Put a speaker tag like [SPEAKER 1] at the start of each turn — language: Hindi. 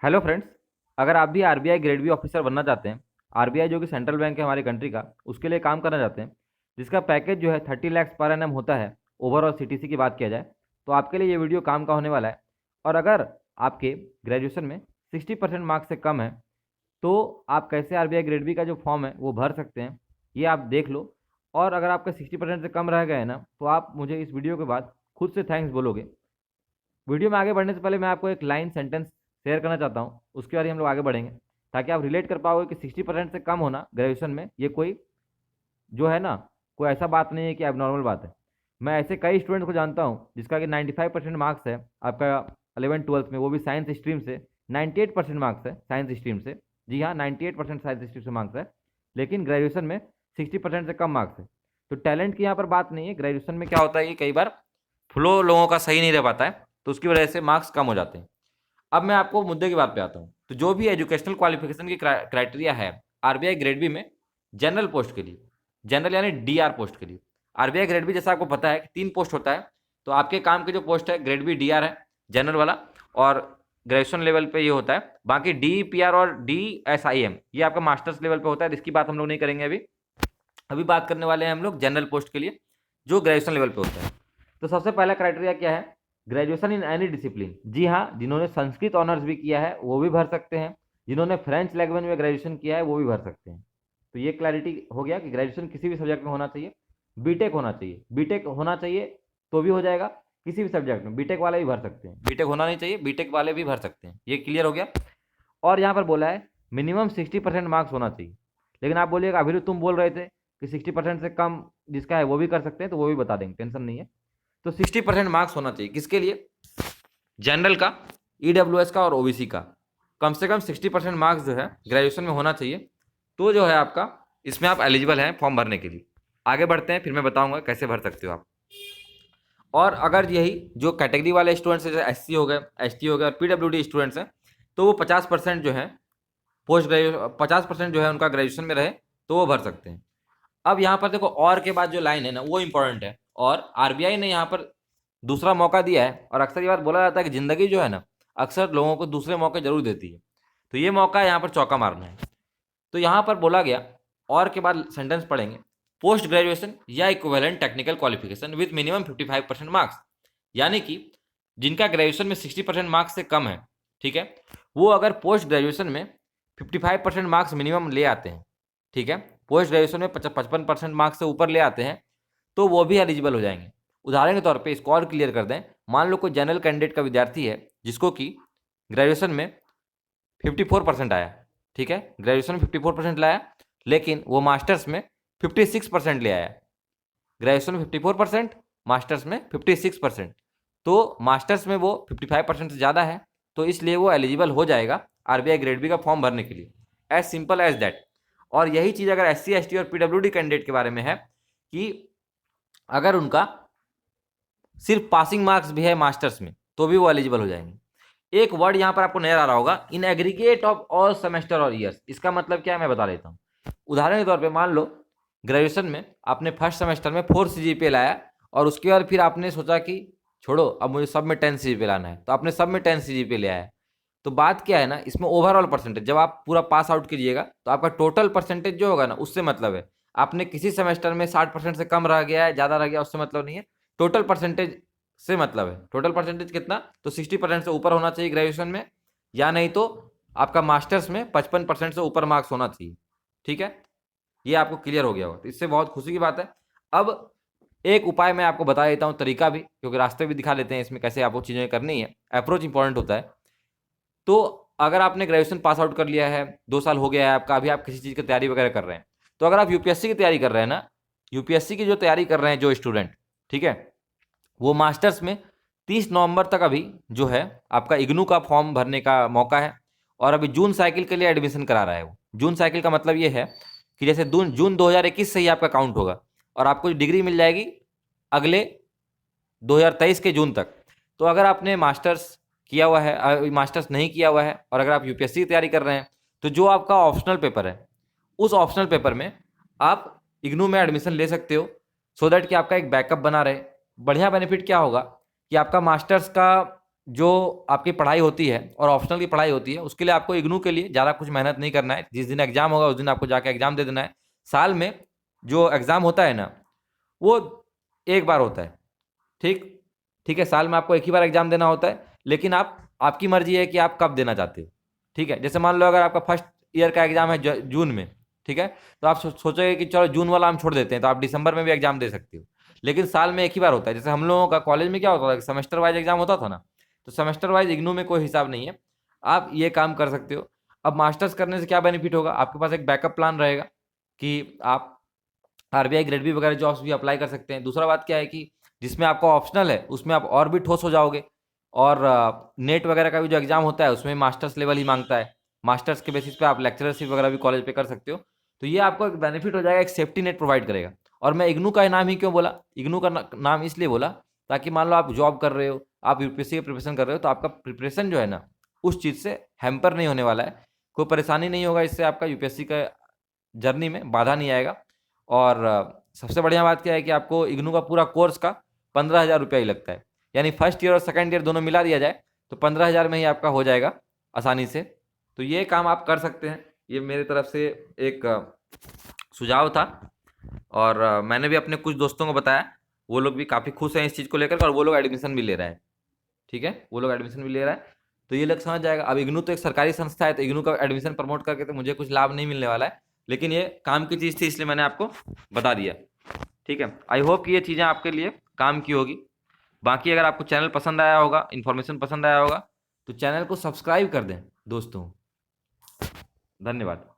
[SPEAKER 1] Hello friends. अगर आप भी आरबीआई ग्रेड बी ऑफिसर बनना चाहते हैं, आरबीआई जो कि सेंट्रल बैंक है हमारी कंट्री का, उसके लिए काम करना चाहते हैं, जिसका पैकेज जो है 30 लाख पर एनम होता है, ओवरऑल सीटीसी की बात किया जाए तो आपके लिए ये वीडियो काम का होने वाला है। और अगर आपके ग्रेजुएशन में 60% मार्क्स से कम है तो आप कैसे आरबीआई ग्रेड बी का जो फॉर्म है वो भर सकते हैं, ये आप देख लो। और अगर आपका 60% से कम रह गए ना तो आप मुझे इस वीडियो के बाद खुद से थैंक्स बोलोगे। वीडियो में आगे बढ़ने से पहले मैं आपको एक लाइन सेंटेंस शेयर करना चाहता हूँ, उसके बाद ही हम लोग आगे बढ़ेंगे, ताकि आप रिलेट कर पाओगे कि 60% से कम होना ग्रेजुएशन में ये कोई जो है ना, कोई ऐसा बात नहीं है कि एबनॉर्मल बात है। मैं ऐसे कई स्टूडेंट को जानता हूँ जिसका कि 95% मार्क्स है आपका 11th 12th में, वो भी साइंस स्ट्रीम से। 98% मार्क्स है साइंस स्ट्रीम से। जी हाँ, 98% साइंस स्ट्रीम से मार्क्स है, लेकिन ग्रेजुएशन में 60% से कम मार्क्स है। तो टैलेंट की यहाँ पर बात नहीं है। ग्रेजुएशन में क्या होता है कि कई बार फ्लो लोगों का सही नहीं रह पाता है, तो उसकी वजह से मार्क्स कम हो जाते हैं। अब मैं आपको मुद्दे की बात पे आता हूँ। तो जो भी एजुकेशनल क्वालिफिकेशन की क्राइटेरिया है आरबीआई ग्रेड बी में, जनरल पोस्ट के लिए, जनरल यानी डीआर पोस्ट के लिए, आरबीआई ग्रेड बी जैसा आपको पता है कि 3 पोस्ट होता है। तो आपके काम के जो पोस्ट है ग्रेड बी डीआर है, जनरल वाला, और ग्रेजुएशन लेवल पे ये होता है। बाकी डी पी आर और डी एस आई एम ये आपका मास्टर्स लेवल पे होता है, इसकी बात हम लोग नहीं करेंगे अभी। अभी बात करने वाले हैं हम लोग जनरल पोस्ट के लिए जो ग्रेजुएशन लेवल पे होता है। तो सबसे पहला क्राइटेरिया क्या है? Graduation in any discipline. जी हाँ, जिन्होंने संस्कृत ऑनर्स भी किया है वो भी भर सकते हैं, जिन्होंने फ्रेंच लैंग्वेज में ग्रेजुएशन किया है वो भी भर सकते हैं। तो ये क्लैरिटी हो गया कि ग्रेजुएशन किसी भी सब्जेक्ट में होना चाहिए, बीटेक होना चाहिए। बीटेक होना चाहिए तो भी हो जाएगा, किसी भी सब्जेक्ट में बीटेक वाले भी भर सकते हैं। बीटेक होना नहीं चाहिए, बीटेक वाले भी भर सकते हैं। ये क्लियर हो गया। और यहाँ पर बोला है मिनिमम 60% मार्क्स होना चाहिए। लेकिन आप बोलिएगा अभी तो तुम बोल रहे थे कि 60% से कम जिसका है वो भी कर सकते हैं, तो वो भी बता देंगे, टेंशन नहीं है। तो 60% मार्क्स होना चाहिए किसके लिए? जनरल का, ईडब्ल्यूएस का और ओबीसी का। कम से कम 60% मार्क्स जो है ग्रेजुएशन में होना चाहिए, तो जो है आपका इसमें आप एलिजिबल हैं फॉर्म भरने के लिए। आगे बढ़ते हैं, फिर मैं बताऊंगा कैसे भर सकते हो आप। और अगर यही जो कैटेगरी वाले स्टूडेंट्स जैसे एससी हो गए, एसटी हो गए और पीडब्ल्यूडी स्टूडेंट्स हैं, तो वो 50% जो है पोस्ट ग्रेजुएशन, 50% जो है उनका ग्रेजुएशन में रहे तो वो भर सकते हैं। अब यहाँ पर देखो, और के बाद जो लाइन है ना वो इंपॉर्टेंट है। और आरबीआई ने यहाँ पर दूसरा मौका दिया है, और अक्सर ये बात बोला जाता है कि जिंदगी जो है ना अक्सर लोगों को दूसरे मौके जरूर देती है। तो ये मौका यहाँ पर चौका मारना है। तो यहाँ पर बोला गया, और के बाद सेंटेंस पढ़ेंगे, पोस्ट ग्रेजुएशन या equivalent technical qualification with minimum 55% marks. यानी कि जिनका ग्रेजुएशन में 60% मार्क्स से कम है, ठीक है, वो अगर पोस्ट ग्रेजुएशन में 55% मार्क्स मिनिमम ले आते हैं, ठीक है, पोस्ट ग्रेजुएशन में 55% मार्क्स से ऊपर ले आते हैं, तो वो भी एलिजिबल हो जाएंगे। उदाहरण के तौर पे इसको और क्लियर कर दें, मान लो कोई जनरल कैंडिडेट का विद्यार्थी है जिसको कि ग्रेजुएशन में 54% आया, ठीक है, ग्रेजुएशन में 54% लाया, लेकिन वो मास्टर्स में 56% ले आया। ग्रेजुएशन में 54%, मास्टर्स में 56%, तो मास्टर्स में वो 55% से ज़्यादा है, तो इसलिए वो एलिजिबल हो जाएगा आरबीआई ग्रेड बी का फॉर्म भरने के लिए। As simple as that. और यही चीज़ अगर एससी एसटी और पीडब्ल्यूडी कैंडिडेट के बारे में है कि अगर उनका सिर्फ पासिंग मार्क्स भी है मास्टर्स में तो भी वो एलिजिबल हो जाएंगे। एक वर्ड यहाँ पर आपको नजर आ रहा होगा, in aggregate of all semester और ईयर्स। इसका मतलब क्या है मैं बता देता हूँ। उदाहरण के तौर पे मान लो ग्रेजुएशन में आपने फर्स्ट सेमेस्टर में 4 CGPA लाया, और उसके बाद फिर आपने सोचा कि छोड़ो अब मुझे सब में 10 CGPA लाना है, तो आपने सब में 10 CGPA ले आया। तो बात क्या है ना, इसमें ओवरऑल परसेंटेज जब आप पूरा पास आउट कीजिएगा तो आपका टोटल परसेंटेज जो होगा ना उससे मतलब है। आपने किसी सेमेस्टर में 60% से कम रह गया है, ज़्यादा रह गया, उससे मतलब नहीं है। टोटल परसेंटेज से मतलब है। टोटल परसेंटेज कितना? तो 60% से ऊपर होना चाहिए ग्रेजुएशन में, या नहीं तो आपका मास्टर्स में 55% से ऊपर मार्क्स होना चाहिए। ठीक है, ये आपको क्लियर हो गया होगा, तो इससे बहुत खुशी की बात है। अब एक उपाय मैं आपको बता देता हूँ, तरीका भी, क्योंकि रास्ते भी दिखा लेते हैं इसमें कैसे आपको चीज़ें करनी है। अप्रोच इंपॉर्टेंट होता है। तो अगर आपने ग्रेजुएशन पास आउट कर लिया है, 2 साल हो गया है आपका, अभी आप किसी चीज़ की तैयारी वगैरह कर रहे हैं, तो अगर आप यूपीएससी की तैयारी कर रहे हैं ना, यूपीएससी की जो तैयारी कर रहे हैं जो स्टूडेंट, ठीक है, वो मास्टर्स में 30 नवंबर तक अभी जो है आपका इग्नू का फॉर्म भरने का मौका है। और अभी जून साइकिल के लिए एडमिशन करा रहा है वो। जून साइकिल का मतलब ये है कि जैसे जून 2021 से ही आपका काउंट होगा, और आपको डिग्री मिल जाएगी अगले 2023 के जून तक। तो अगर आपने मास्टर्स किया हुआ है, मास्टर्स नहीं किया हुआ है, और अगर आप यूपीएससी की तैयारी कर रहे हैं, तो जो आपका ऑप्शनल पेपर है उस ऑप्शनल पेपर में आप इग्नू में एडमिशन ले सकते हो, सो दैट कि आपका एक बैकअप बना रहे। बढ़िया बेनिफिट क्या होगा कि आपका मास्टर्स का जो आपकी पढ़ाई होती है और ऑप्शनल की पढ़ाई होती है, उसके लिए आपको इग्नू के लिए ज़्यादा कुछ मेहनत नहीं करना है। जिस दिन एग्जाम होगा उस दिन आपको जाके एग्जाम दे देना है। साल में जो एग्जाम होता है ना, वो एक बार होता है। ठीक ठीक है, साल में आपको एक ही बार एग्जाम देना होता है, लेकिन आपकी मर्जी है कि आप कब देना चाहते हो। ठीक है, जैसे मान लो अगर आपका फर्स्ट ईयर का एग्जाम है जून में, ठीक है, तो आप सोचोगे कि चलो जून वाला हम छोड़ देते हैं, तो आप दिसंबर में भी एग्जाम दे सकते हो। लेकिन साल में एक ही बार होता है। जैसे हम लोगों का कॉलेज में क्या होता था, सेमेस्टर वाइज एग्जाम होता था ना, तो सेमेस्टर वाइज इग्नू में कोई हिसाब नहीं है। आप ये काम कर सकते हो। अब मास्टर्स करने से क्या बेनिफिट होगा, आपके पास एक बैकअप प्लान रहेगा कि आप आरबीआई ग्रेड बी वगैरह जॉब्स भी अप्लाई कर सकते हैं। दूसरा बात क्या है कि जिसमें आपका ऑप्शनल है उसमें आप और भी ठोस हो जाओगे। और नेट वगैरह का भी जो एग्जाम होता है उसमें मास्टर्स लेवल ही मांगता है। मास्टर्स के बेसिस पे आप लेक्चरशिप वगैरह भी कॉलेज पे कर सकते हो। तो ये आपको एक बेनिफिट हो जाएगा, एक सेफ्टी नेट प्रोवाइड करेगा। और मैं इग्नू का नाम ही क्यों बोला, इग्नू का नाम इसलिए बोला ताकि मान लो आप जॉब कर रहे हो, आप यूपीएससी की प्रिपरेशन कर रहे हो, तो आपका प्रिपरेशन जो है ना उस चीज़ से हैम्पर नहीं होने वाला है। कोई परेशानी नहीं होगा, इससे आपका यूपीएससी का जर्नी में बाधा नहीं आएगा। और सबसे बढ़िया बात क्या है कि आपको इग्नू का पूरा कोर्स का 15,000 रुपया ही लगता है। यानी फर्स्ट ईयर और सेकंड ईयर दोनों मिला दिया जाए तो 15,000 में ही आपका हो जाएगा आसानी से। तो ये काम आप कर सकते हैं। ये मेरी तरफ से एक सुझाव था। और मैंने भी अपने कुछ दोस्तों को बताया, वो लोग भी काफ़ी खुश हैं इस चीज़ को लेकर, और वो लोग एडमिशन भी ले रहे हैं। ठीक है, वो लोग एडमिशन भी ले रहा है। तो ये लोग समझ जाएगा। अब इग्नू तो एक सरकारी संस्था है, तो इग्नू का एडमिशन प्रमोट करके तो मुझे कुछ लाभ नहीं मिलने वाला है, लेकिन ये काम की चीज़ थी इसलिए मैंने आपको बता दिया। ठीक है, आई होप कि ये चीज़ें आपके लिए काम की होगी। बाकी अगर आपको चैनल पसंद आया होगा, इन्फॉर्मेशन पसंद आया होगा, तो चैनल को सब्सक्राइब कर दें दोस्तों। धन्यवाद।